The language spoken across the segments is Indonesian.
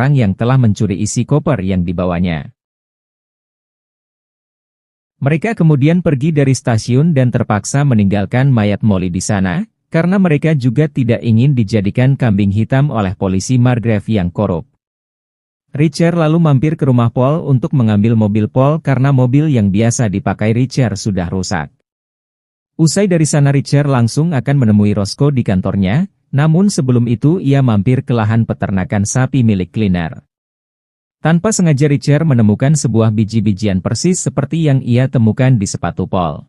orang yang telah mencuri isi koper yang dibawanya. Mereka kemudian pergi dari stasiun dan terpaksa meninggalkan mayat Molly di sana, karena mereka juga tidak ingin dijadikan kambing hitam oleh polisi Margrave yang korup. Richard lalu mampir ke rumah Paul untuk mengambil mobil Paul karena mobil yang biasa dipakai Richard sudah rusak. Usai dari sana Richard langsung akan menemui Roscoe di kantornya, namun sebelum itu ia mampir ke lahan peternakan sapi milik Cleaner. Tanpa sengaja Richard menemukan sebuah biji-bijian persis seperti yang ia temukan di sepatu Paul.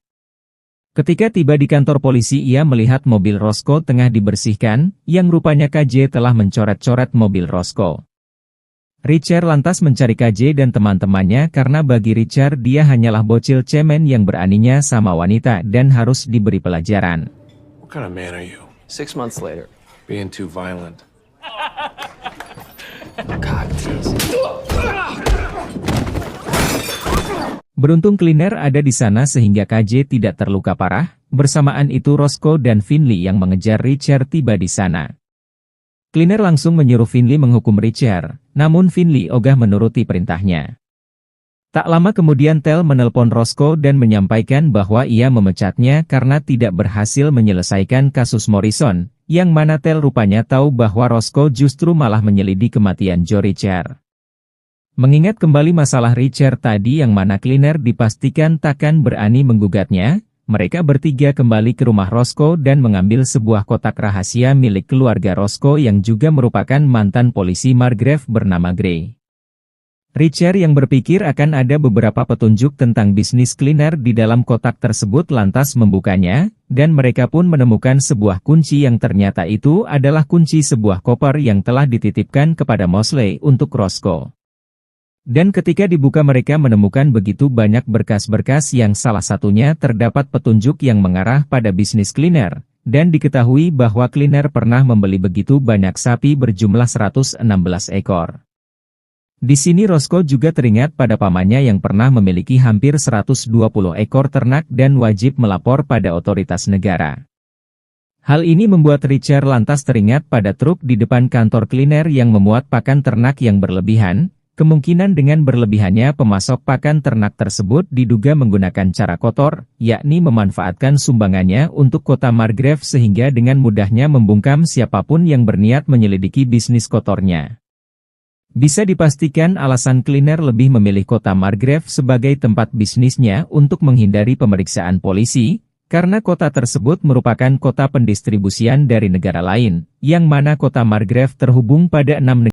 Ketika tiba di kantor polisi ia melihat mobil Roscoe tengah dibersihkan, yang rupanya KJ telah mencoret-coret mobil Roscoe. Richard lantas mencari KJ dan teman-temannya karena bagi Richard dia hanyalah bocil cemen yang beraninya sama wanita dan harus diberi pelajaran. What kind of man are you? 6 months later. Being too violent. Beruntung Cleaner ada di sana sehingga KJ tidak terluka parah, bersamaan itu Roscoe dan Finley yang mengejar Richard tiba di sana. Cleaner langsung menyuruh Finley menghukum Richard, namun Finley ogah menuruti perintahnya. Tak lama kemudian Tel menelpon Roscoe dan menyampaikan bahwa ia memecatnya karena tidak berhasil menyelesaikan kasus Morrison, yang mana Tel rupanya tahu bahwa Roscoe justru malah menyelidiki kematian Joe Richard. Mengingat kembali masalah Richard tadi yang mana Cleaner dipastikan takkan berani menggugatnya, mereka bertiga kembali ke rumah Roscoe dan mengambil sebuah kotak rahasia milik keluarga Roscoe yang juga merupakan mantan polisi Margrave bernama Gray. Richard yang berpikir akan ada beberapa petunjuk tentang bisnis Cleaner di dalam kotak tersebut lantas membukanya, dan mereka pun menemukan sebuah kunci yang ternyata itu adalah kunci sebuah koper yang telah dititipkan kepada Mosley untuk Roscoe. Dan ketika dibuka mereka menemukan begitu banyak berkas-berkas yang salah satunya terdapat petunjuk yang mengarah pada bisnis Cleaner, dan diketahui bahwa Cleaner pernah membeli begitu banyak sapi berjumlah 116 ekor. Di sini Roscoe juga teringat pada pamannya yang pernah memiliki hampir 120 ekor ternak dan wajib melapor pada otoritas negara. Hal ini membuat Richard lantas teringat pada truk di depan kantor Cleaner yang memuat pakan ternak yang berlebihan. Kemungkinan dengan berlebihannya pemasok pakan ternak tersebut diduga menggunakan cara kotor, yakni memanfaatkan sumbangannya untuk kota Margrave sehingga dengan mudahnya membungkam siapapun yang berniat menyelidiki bisnis kotornya. Bisa dipastikan alasan Cleaner lebih memilih kota Margrave sebagai tempat bisnisnya untuk menghindari pemeriksaan polisi, karena kota tersebut merupakan kota pendistribusian dari negara lain, yang mana kota Margrave terhubung pada 6 negara.